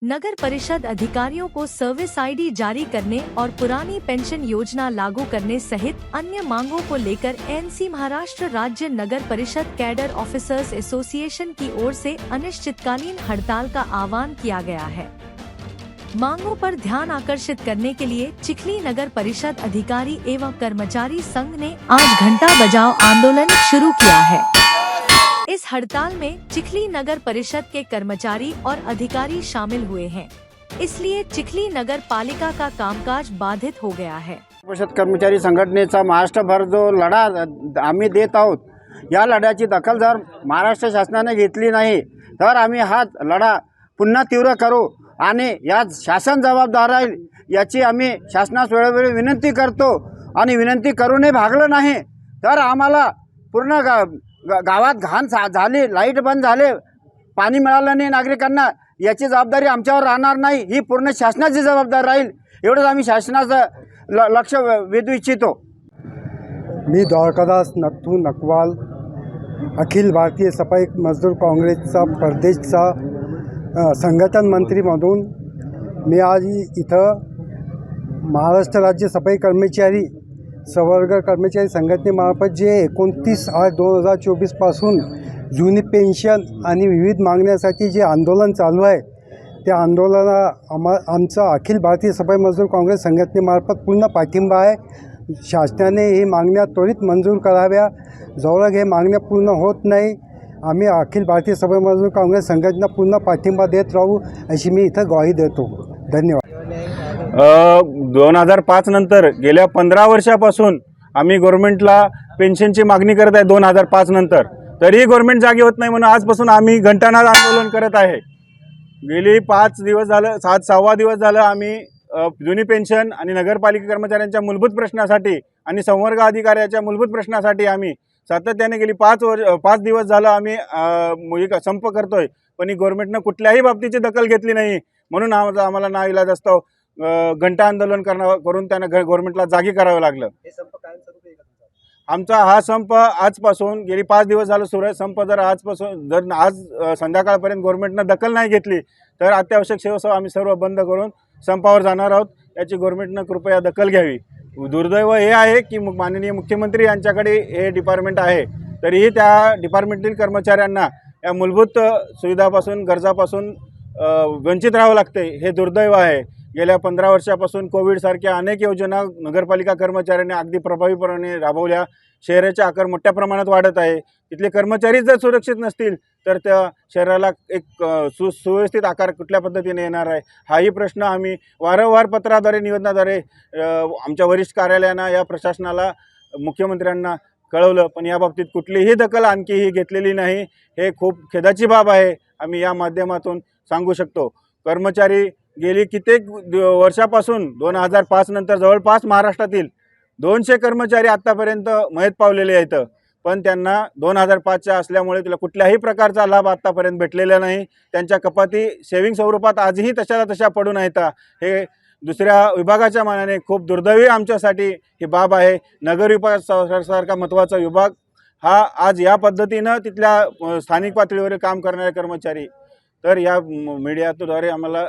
नगर परिषद अधिकारियों को सर्विस आईडी जारी करने और पुरानी पेंशन योजना लागू करने सहित अन्य मांगों को लेकर एनसी महाराष्ट्र राज्य नगर परिषद कैडर ऑफिसर्स एसोसिएशन की ओर से अनिश्चितकालीन हड़ताल का आह्वान किया गया है। मांगों पर ध्यान आकर्षित करने के लिए चिखली नगर परिषद अधिकारी एवं कर्मचारी संघ ने आज घंटा बजाओ आंदोलन शुरू किया है। इस हड़ताल में चिखली नगर परिषद के कर्मचारी और अधिकारी शामिल हुए हैं, इसलिए चिखली नगर पालिका का कामकाज बाधित हो गया है। परिषद कर्मचारी संघटनेचा महाराष्ट्रभर जो लढा आम्ही देत आहोत, या लढ्याची दखल जर महाराष्ट्र शासनाने घेतली नाही तर आम्ही हा लढा पुन्हा तीव्र करू आणि या शासन जबाबदार राहील याची आम्ही शासनास वेळोवेळी विनंती करतो। आणि विनंती करूनही भागलं नाही तर आम्हाला पूर्ण गावात घाण झाली, लाईट बंद झाले, पाणी मिळालं नाही नागरिकांना, याची जबाबदारी आमच्यावर राहणार नाही, ही पूर्ण शासनाची जबाबदारी राहील, एवढंच आम्ही शासनाचं लक्ष वेधू इच्छितो। मी द्वारकादास नथू नकवाल, अखिल भारतीय सफाई मजदूर काँग्रेसचा प्रदेशचा संघटन मंत्री म्हणून मी आज इथं महाराष्ट्र राज्य सफाई कर्मचारी संवर्ग कर्मचारी संघटनेमार्फत जे 29/8/2024 पासून जुनी पेन्शन आणि विविध मागण्यासाठी जे आंदोलन चालू आहे, त्या आंदोलनाला आमचा अखिल भारतीय सफाई मजदूर काँग्रेस संघटनेमार्फत पूर्ण पाठिंबा आहे। शासनाने ही मागण्या त्वरित मंजूर कराव्या, जवळ हे मागण्या पूर्ण होत नाही आम्ही अखिल भारतीय सफाई मजदूर काँग्रेस संघटना पूर्ण पाठिंबा देत राहू अशी मी इथं ग्वाही देतो। धन्यवाद। 2005 नंतर गेल्या 15 वर्षापासून आम्ही गव्हर्नमेंटला पेन्शनची मागणी करत आहे। 2005 नंतर तरीही गव्हर्नमेंट जागी होत नाही, म्हणून आजपासून आम्ही घंटानाद आंदोलन करत आहे। गेली 5 दिवस झालं, 6वा दिवस झालं आम्ही जुनी पेन्शन आणि नगरपालिका कर्मचाऱ्यांच्या मूलभूत प्रश्नासाठी आणि संवर्ग अधिकाऱ्याच्या मूलभूत प्रश्नासाठी आम्ही सातत्याने गेली 5 दिवस झालं आम्ही संप करतोय, पण गव्हर्नमेंटनं कुठल्याही बाबतीची दखल घेतली नाही, म्हणून आम्हाला नाईलाज असतो घंटा आंदोलन करून त्यांना गव्हर्नमेंटला जागी करावं लागलं। आमचा हा संप आजपासून गेली 5 दिवस झालं सुरू आहे। संप जर आज संध्याकाळपर्यंत गव्हर्नमेंटनं दखल नाही घेतली तर अत्यावश्यक सेवा आम्ही सर्व बंद करून संपावर जाणार आहोत। याची गव्हर्नमेंटनं कृपया दखल घ्यावी। दुर्दैव हे आहे की माननीय मुख्यमंत्री यांच्याकडे हे डिपार्टमेंट आहे, तरीही त्या डिपार्टमेंटतील कर्मचाऱ्यांना या मूलभूत सुविधापासून गरजापासून वंचित राहावं लागते, हे दुर्दैव आहे। गेल्या 15 वर्षापासून कोविडसारख्या अनेक योजना नगरपालिका कर्मचाऱ्यांनी अगदी प्रभावीपणे राबवल्या। शहराचे आकार मोठ्या प्रमाणात वाढत आहे, तिथले कर्मचारी जर सुरक्षित नसतील तर त्या शहराला एक सुव्यवस्थित आकार कुठल्या पद्धतीने येणार आहे, हाही प्रश्न आम्ही वारंवार पत्राद्वारे निवेदनाद्वारे आमच्या वरिष्ठ कार्यालयांना या प्रशासनाला मुख्यमंत्र्यांना कळवलं, पण या बाबतीत कुठलीही दखल आणखीही घेतलेली नाही। हे खूप खेदाची बाब आहे, आम्ही या माध्यमातून सांगू शकतो। कर्मचारी गेली कित्येक वर्षापासून 2005 नंतर जवळपास महाराष्ट्रातील 200 कर्मचारी आत्तापर्यंत मयत पावलेले आहेत, पण त्यांना 2005च्या असल्यामुळे तिला कुठल्याही प्रकारचा लाभ आत्तापर्यंत भेटलेला नाही। त्यांच्या कपाती सेविंग स्वरूपात आजही तशा पडून आहेत। हे दुसऱ्या विभागाच्या मानाने खूप दुर्दैवी आमच्यासाठी ही बाब आहे। नगर विभागासारखा महत्त्वाचा विभाग हा आज या पद्धतीनं तिथल्या स्थानिक पातळीवर काम करणारे कर्मचारी, तर या मीडियाद्वारे आम्हाला